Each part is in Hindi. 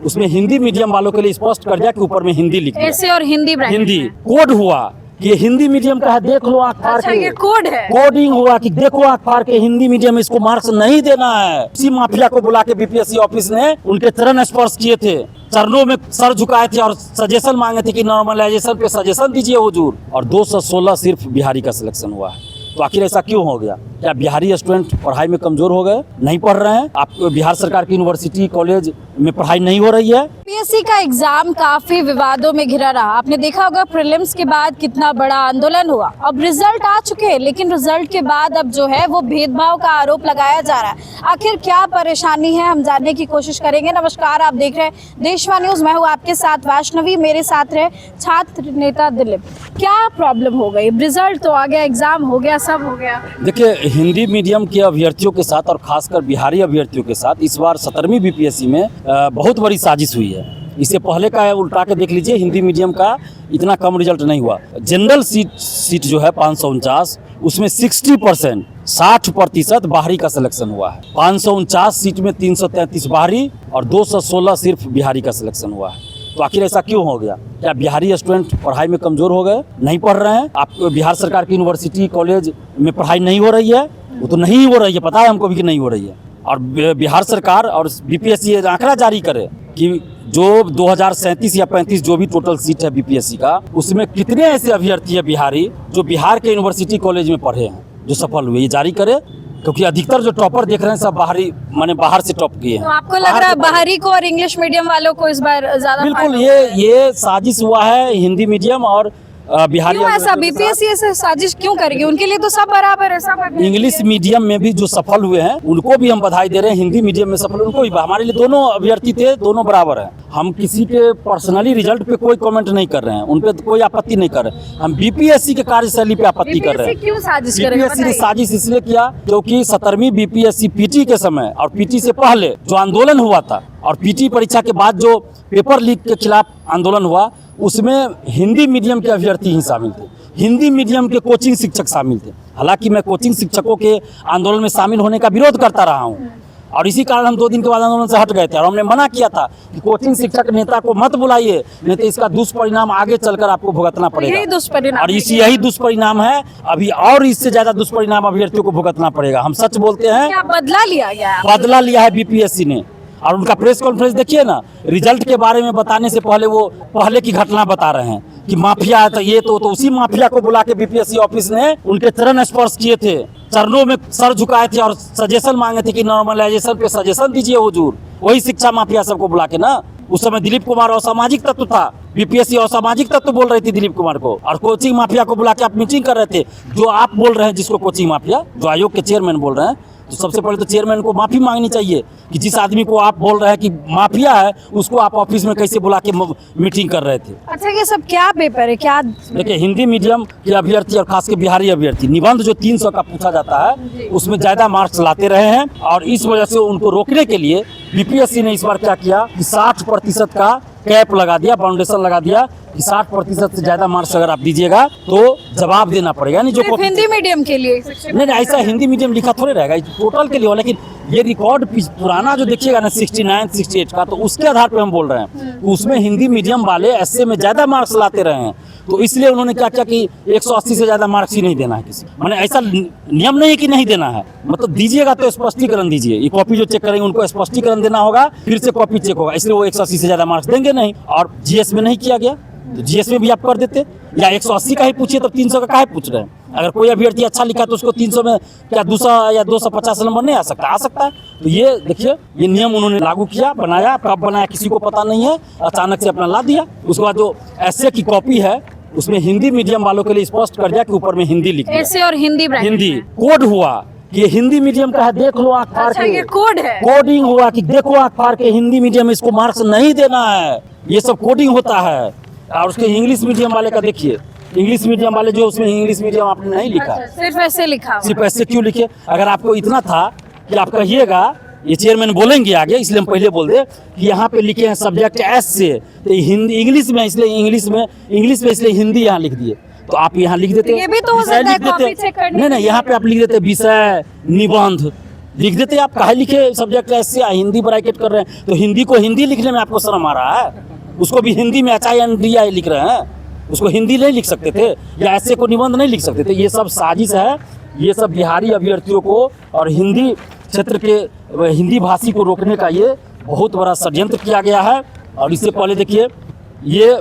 उसमें हिंदी मीडियम वालों के लिए स्पष्ट कर दिया कि ऊपर में हिंदी लिख दिया। ऐसे और हिंदी ब्रैकेट हिंदी कोड हुआ कि ये हिंदी मीडियम का है, देख लो आँख फाड़ अच्छा, के। ये कोड है। कोडिंग हुआ कि देखो आँख फाड़ के हिंदी मीडियम में इसको मार्क्स नहीं देना है। इसी माफिया को बुला के बीपीएससी ऑफिस ने उनके चरण स्पर्श किए थे, चरणों में सर झुकाए थे और सजेशन मांगे थे कि नॉर्मलाइजेशन पे सजेशन दीजिए हुजूर। और 216 सिर्फ बिहारी का सिलेक्शन हुआ है। तो आखिर ऐसा क्यों हो गया? क्या बिहारी स्टूडेंट पढ़ाई में कमजोर हो गए, नहीं पढ़ रहे हैं? आप बिहार सरकार की यूनिवर्सिटी कॉलेज में पढ़ाई नहीं हो रही है? पीएससी का एग्जाम काफी विवादों में घिरा रहा। आपने देखा होगा प्रीलिम्स के बाद कितना बड़ा आंदोलन हुआ। अब रिजल्ट आ चुके हैं, लेकिन रिजल्ट के बाद अब जो है वो भेदभाव का आरोप लगाया जा रहा है। आखिर क्या परेशानी है, हम जानने की कोशिश करेंगे। नमस्कार, आप देख रहे हैं देशवा न्यूज, मैं हूँ आपके साथ वैष्णवी, मेरे साथ रहे छात्र नेता दिलीप। क्या प्रॉब्लम हो गई? रिजल्ट तो आ गया, एग्जाम हो गया, सब हो गया। देखिए, हिंदी मीडियम के अभ्यर्थियों के साथ और खासकर बिहारी अभ्यर्थियों के साथ इस बार 17वीं बीपीएससी में बहुत बड़ी साजिश हुई है। इससे पहले का उल्टा के देख लीजिए, हिंदी मीडियम का इतना कम रिजल्ट नहीं हुआ। जनरल सीट जो है 549, उसमें 60% बाहरी का सिलेक्शन हुआ है। 549 सीट में 333 बाहरी और 216 सिर्फ बिहारी का सिलेक्शन हुआ है। तो आखिर ऐसा क्यों हो गया? क्या बिहारी स्टूडेंट पढ़ाई में कमजोर हो गए, नहीं पढ़ रहे हैं? आप बिहार सरकार की यूनिवर्सिटी कॉलेज में पढ़ाई नहीं हो रही है? वो तो नहीं हो रही है, पता है हमको भी कि नहीं हो रही है। और बिहार सरकार और बीपीएससी आंकड़ा जारी करे कि जो 2037 या 35 जो भी टोटल सीट है बीपीएससी का, उसमें कितने ऐसे अभ्यर्थी है बिहारी जो बिहार के यूनिवर्सिटी कॉलेज में पढ़े हैं, जो सफल हुए, ये जारी करे। क्योंकि अधिकतर जो टॉपर देख रहे हैं सब बाहरी, माने बाहर से टॉप किए हैं। तो आपको लग रहा है बाहरी को और इंग्लिश मीडियम वालों को इस बार ज्यादा? बिल्कुल, ये साजिश हुआ है हिंदी मीडियम और बिहारी। क्यों ऐसा? बीपीएससी ऐसे साजिश क्यों करेगी? उनके लिए तो सब बराबर है, सब। इंग्लिश मीडियम में भी जो सफल हुए हैं उनको भी हम बधाई दे रहे हैं, हिंदी मीडियम में सफल उनको भी। हमारे लिए दोनों अभ्यर्थी थे, दोनों बराबर हैं। हम किसी के पर्सनली रिजल्ट पे कोई कमेंट नहीं कर रहे हैं, उन पे कोई आपत्ति नहीं कर रहे। हम बीपीएससी के कार्यशैली पे आपत्ति कर रहे हैं। क्यों साजिश करेगा? बीपीएससी ने साजिश इसलिए किया क्योंकि 17वीं बीपीएससी पीटी के समय और पीटी से पहले जो आंदोलन हुआ था और पीटी परीक्षा के बाद जो पेपर लीक के खिलाफ आंदोलन हुआ, उसमें हिंदी मीडियम के अभ्यर्थी ही शामिल थे, हिंदी मीडियम के कोचिंग शिक्षक शामिल थे। हालांकि मैं कोचिंग शिक्षकों के आंदोलन में शामिल होने का विरोध करता रहा हूं और इसी कारण हम 2 दिन के बाद आंदोलन से हट गए थे और हमने मना किया था कि कोचिंग शिक्षक नेता को मत बुलाइए, नहीं तो इसका दुष्परिणाम आगे चलकर आपको भुगतना पड़ेगा। यही दुष्परिणाम, और यही दुष्परिणाम है अभी, और इससे ज्यादा दुष्परिणाम अभ्यर्थियों को भुगतना पड़ेगा। हम सच बोलते हैं। क्या बदला लिया गया? बदला लिया है बीपीएससी ने। और उनका प्रेस कॉन्फ्रेंस देखिए ना, रिजल्ट के बारे में बताने से पहले वो पहले की घटना बता रहे हैं कि माफिया है। तो ये तो उसी माफिया को बुला के बीपीएससी ऑफिस ने उनके चरण स्पर्श किए थे, चरणों में सर झुकाए थे और सजेशन मांगे थे कि नॉर्मलाइजेशन पे सजेशन दीजिए हुजूर। वही शिक्षा माफिया सबको बुला के ना, उस समय दिलीप कुमार असामाजिक तत्व था, बीपीएससी असामाजिक तत्व बोल रही थी दिलीप कुमार को, और कोचिंग माफिया को बुला के आप मीटिंग कर रहे थे। जो आप बोल रहे हैं जिसको कोचिंग माफिया, जो आयोग के चेयरमैन बोल रहे हैं, तो सबसे पहले तो चेयरमैन को माफी मांगनी चाहिए कि जिस आदमी को आप बोल रहे हैं कि माफिया है, उसको आप ऑफिस में कैसे बुला के मीटिंग कर रहे थे। अच्छा, ये सब क्या पेपर है? क्या देखिए, हिंदी मीडियम के अभ्यर्थी और खास के बिहारी अभ्यर्थी निबंध जो 300 का पूछा जाता है, उसमें ज्यादा मार्क्स लाते रहे हैं और इस वजह से उनको रोकने के लिए बीपीएससी ने इस बार क्या किया कि 60% का कैप लगा दिया, बाउंडेशन लगा दिया कि 60% से ज्यादा मार्क्स अगर आप दीजिएगा तो जवाब देना पड़ेगा। नहीं, जो हिंदी मीडियम के लिए नहीं, ऐसा हिंदी मीडियम लिखा थोड़े रहेगा, टोटल के लिए हो। लेकिन ये रिकॉर्ड पुराना जो देखिएगा ना 69, 68 का, तो उसके आधार पे हम बोल रहे हैं। उसमें हिंदी मीडियम वाले ऐसे में ज्यादा मार्क्स लाते रहे हैं, तो इसलिए उन्होंने क्या किया कि 180 से ज्यादा मार्क्स ही नहीं देना है किसी। माने ऐसा नियम नहीं है कि नहीं देना है, मतलब दीजिएगा तो स्पष्टीकरण दीजिए। ये कॉपी जो चेक करेंगे उनको स्पष्टीकरण देना होगा, फिर से कॉपी चेक होगा, इसलिए वो 180 से ज्यादा मार्क्स देंगे नहीं। और जीएस में नहीं किया गया, तो जीएस में भी आप कर देते, या 180 का ही पूछिए, तो 300 का काहे पूछ रहे हैं? अगर कोई अभ्यर्थी अच्छा लिखा तो उसको 300 में क्या 200 या 250 नंबर नहीं आ सकता? आ सकता है। तो ये देखिए, ये नियम उन्होंने लागू किया, बनाया, कब बनाया किसी को पता नहीं है, अचानक से अपना ला दिया। उसके बाद जो ऐसे की कॉपी है उसमें हिंदी मीडियम वालों के लिए स्पष्ट कर दिया कि ऊपर में हिंदी लिख दिया। ऐसे और हिंदी ब्रैकेट। हिंदी कोड हुआ कि ये हिंदी मीडियम का है, देख लो आँख फाड़ अच्छा, के। ये कोड है। कोडिंग हुआ कि देखो आँख फाड़ के हिंदी मीडियम में इसको मार्क्स नहीं देना है। ये सब कोडिंग होता है। और उसके इंग्लिश मीडियम वाले का देखिए, इंग्लिश मीडियम वाले जो उसमें इंग्लिश मीडियम आपने नहीं लिखा। अच्छा, सिर्फ ऐसे लिखा। सिर्फ ऐसे क्यों लिखे? अगर आपको इतना था कि आप कहिएगा, ये चेयरमैन बोलेंगे आगे, इसलिए हम पहले बोल दे कि यहाँ पे लिखे हैं सब्जेक्ट एस से, तो हिंदी इंग्लिश में, इसलिए इंग्लिश में इसलिए हिंदी यहाँ लिख दिए। तो आप यहाँ लिख देते, ये भी तो हो सकता है कॉपी चेक करने। नहीं, यहाँ पे आप लिख देते विषय निबंध, लिख देते आप, काहे लिखे सब्जेक्ट ऐसे हिंदी ब्रैकेट कर रहे हैं, तो हिंदी को हिंदी लिखने में आपको शर्म आ रहा है? उसको भी हिंदी में HINDI लिख रहे हैं, उसको हिंदी नहीं लिख सकते थे, या ऐसे को निबंध नहीं लिख सकते थे? ये सब साजिश है, ये सब बिहारी अभ्यर्थियों को और हिंदी क्षेत्र के हिंदी भाषी को रोकने का ये बहुत बड़ा षड्यंत्र किया गया है। और इससे पहले देखिए, ये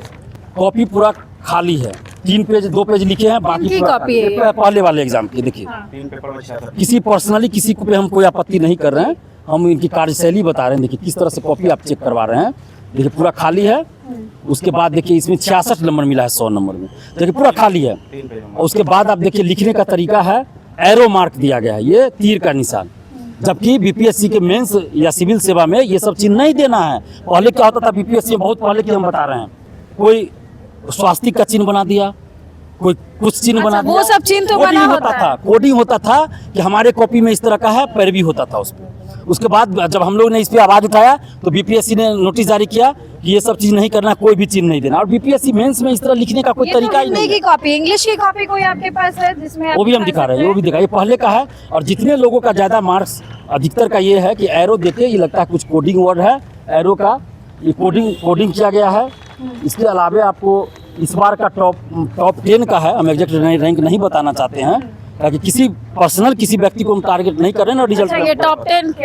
कॉपी पूरा खाली है, 3 पेज 2 पेज लिखे हैं, बाकी इनकी पूरा कॉपी है। पहले वाले एग्जाम की। देखिए, 3 पेपर में 66 किसी पर्सनली किसी को पे हम कोई आपत्ति नहीं कर रहे हैं, हम इनकी कार्यशैली बता रहे हैं। देखिए किस तरह से कॉपी आप चेक करवा रहे हैं, देखिए पूरा खाली है। उसके बाद देखिए इसमें 66 नंबर मिला है 100 नंबर में, देखिए पूरा खाली है। 3 पेज में और उसके बाद आप देखिए लिखने का तरीका है, एरो मार्क दिया गया है, ये तीर का निशान, जबकि बीपीएससी के मेंस या सिविल सेवा में ये सब चीज़ नहीं देना है। पहले क्या होता था बीपीएससी में, बहुत पहले की हम बता रहे हैं, कोई स्वास्तिक का चिन्ह बना दिया, कोई कुछ चिन्ह बना अच्छा, दिया, वो सब चिन्ह तो कोडिंग बना होता था, कोडिंग होता था कि हमारे कॉपी में इस तरह का है, पैरवी होता था उस पर। उसके बाद जब हम लोग ने इस पर आवाज़ उठाया तो बीपीएससी ने नोटिस जारी किया कि ये सब चीज़ नहीं करना, कोई भी चिन्ह नहीं देना। और बीपीएससी मेंस में इस तरह लिखने का कोई ये तो तरीका ही नहीं हिंदी है। की कॉपी, इंग्लिश की कॉपी कोई आपके पास है जिसमें वो भी हम दिखा रहे हैं, वो भी दिखा, ये पहले का है। और जितने लोगों का ज़्यादा मार्क्स अधिकतर का ये है कि एरो देखे, ये लगता है कुछ कोडिंग वर्ड है एरो का, ये कोडिंग किया गया है। इसके अलावा आपको इस बार का टॉप 10 का है, हम एग्जैक्ट रैंक नहीं बताना चाहते हैं ताकि किसी पर्सनल किसी व्यक्ति को हम टारगेट नहीं कर रहे हैं। और रिजल्ट अच्छा, ये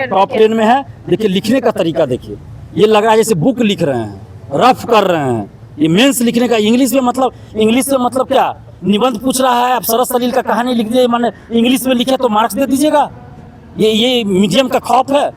टॉप 10 में है। देखिए लिखने का तरीका देखिए, ये लग रहा है जैसे बुक लिख रहे हैं, रफ कर रहे हैं। ये मेंस लिखने का इंग्लिश में मतलब, इंग्लिश से मतलब क्या, निबंध पूछ रहा है, आप सरस सलील का कहानी लिख दिए, माने इंग्लिश में लिखे तो मार्क्स दे दीजिएगा? ये मीडियम का खौफ है।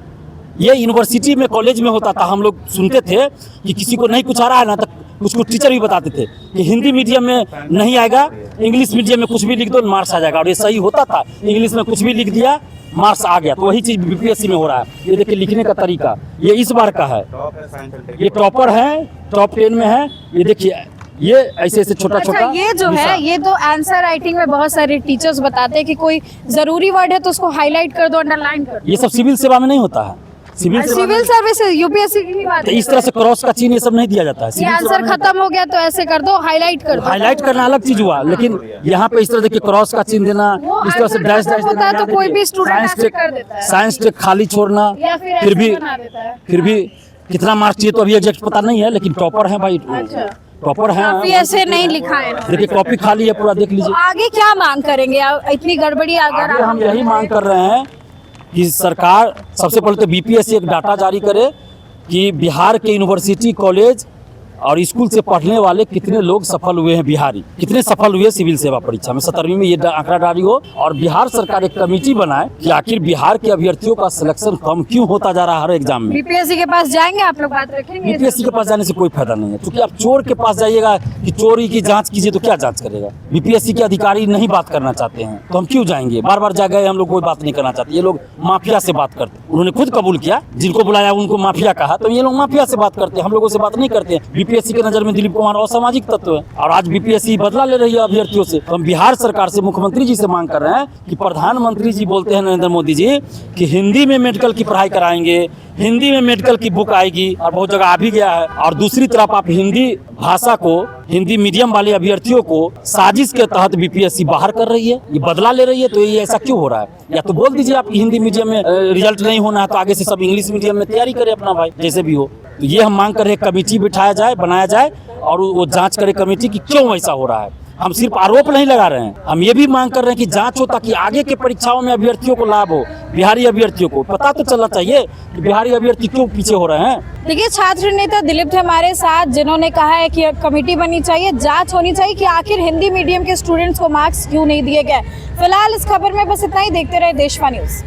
ये यूनिवर्सिटी में कॉलेज में होता था, हम लोग सुनते थे कि किसी को नहीं कुछ आ रहा है ना, तो उसको टीचर भी बताते थे कि हिंदी मीडियम में नहीं आएगा, इंग्लिश मीडियम में कुछ भी लिख दो मार्क्स आ जाएगा। और ये सही होता था, इंग्लिश में कुछ भी लिख दिया मार्क्स आ गया। तो वही चीज़ बीपीएससी में हो रहा है। ये देखिए लिखने का तरीका, ये इस बार का है, टॉप है साइंस एंड ये टॉपर है, टॉप 10 में है। ये देखिए ये ऐसे ऐसे छोटा छोटा। अच्छा, ये जो है, ये तो आंसर राइटिंग में बहुत सारे टीचर्स बताते हैं कि कोई जरूरी वर्ड है तो उसको हाईलाइट कर दो, अंडरलाइन कर दो। ये सब सिविल सेवा में नहीं होता है। सिविल सर्विसेज यूपीएससी की बात तो है। इस तरह से क्रॉस का चिन्ह ये सब नहीं दिया जाता है। ये आंसर खत्म हो गया तो ऐसे कर दो, हाईलाइट कर दो। हाईलाइट करना अलग चीज हुआ, लेकिन यहाँ पे इस तरह देखिए क्रॉस का चिन्ह देना, वो इस तरह से आंसर डैश खत्म डैश होता है तो देना, कोई भी स्टूडेंट साइंस ऐसे टेक, कर देता है। साइंस टेक खाली छोड़ना, या फिर फिर भी ऐसे बना देता है। फिर भी कितना मार्क्स चाहिए तो अभी एग्जैक्ट पता नहीं है, लेकिन टॉपर है भाई, अच्छा। टॉपर है। काफी ऐसे नहीं लिखा है। देखिए कॉपी खाली है पूरा, देख तो लीजिए। आगे क्या मांग करेंगे आप? इतनी गड़बड़ी अगर आगे हम यही मांग कर रहे हैं कि सरकार सबसे पहले तो बीपीएससी एक डाटा जारी करे कि बिहार के यूनिवर्सिटी, कॉलेज और स्कूल से पढ़ने वाले कितने लोग सफल हुए हैं, बिहारी कितने सफल हुए सिविल सेवा परीक्षा में 17वीं में, ये आंकड़ा जारी हो। और बिहार सरकार एक कमेटी बनाए कि आखिर बिहार के अभ्यर्थियों का सिलेक्शन कम क्यों होता जा रहा है हर एग्जाम में। बीपीएससी के पास जाएंगे आप लोग, बात रखेंगे? बीपीएससी के पास जाने से कोई फायदा नहीं है, क्योंकि आप चोर के पास जाइएगा कि चोरी की जांच कीजिए तो क्या जांच करेगा? बीपीएससी के अधिकारी नहीं बात करना चाहते हैं तो हम क्यों जाएंगे? बार बार जा गए, हम लोग कोई बात नहीं करना चाहते। ये लोग माफिया से बात करते, उन्होंने खुद कबूल किया, जिनको बुलाया उनको माफिया कहा, तो ये लोग माफिया से बात करते हैं, हम लोगों से बात नहीं करते। बीपीएससी के नजर में दिलीप कुमार असामाजिक तत्व है और आज बीपीएससी बदला ले रही है अभ्यर्थियों से। तो हम बिहार सरकार से, मुख्यमंत्री जी से मांग कर रहे हैं कि प्रधानमंत्री जी बोलते हैं नरेंद्र मोदी जी कि हिंदी में मेडिकल की पढ़ाई कराएंगे, हिंदी में मेडिकल की बुक आएगी, और बहुत जगह आ भी गया है। और दूसरी तरफ आप हिंदी भाषा को, हिंदी मीडियम वाले अभ्यर्थियों को साजिश के तहत बीपीएससी बाहर कर रही है, ये बदला ले रही है। तो ये ऐसा क्यों हो रहा है? या तो बोल दीजिए आप हिंदी मीडियम में रिजल्ट नहीं होना है तो आगे से सब इंग्लिश मीडियम में तैयारी करें अपना भाई, जैसे भी हो। तो ये हम मांग कर रहे हैं, कमेटी बिठाया जाए, बनाया जाए और वो जांच करे कमेटी की क्यों ऐसा हो रहा है। हम सिर्फ आरोप नहीं लगा रहे हैं, हम ये भी मांग कर रहे हैं कि जांच हो ताकि आगे के परीक्षाओं में अभ्यर्थियों को लाभ हो। बिहारी अभ्यर्थियों को पता तो चलना चाहिए कि बिहारी अभ्यर्थी क्यों पीछे हो रहे हैं। देखिए, छात्र नेता दिलीप थे हमारे साथ, जिन्होंने कहा है कि कमेटी बननी चाहिए, जांच होनी चाहिए कि आखिर हिंदी मीडियम के स्टूडेंट्स को मार्क्स क्यों नहीं दिए गए। फिलहाल इस खबर में बस इतना ही। देखते रहे देशवा न्यूज।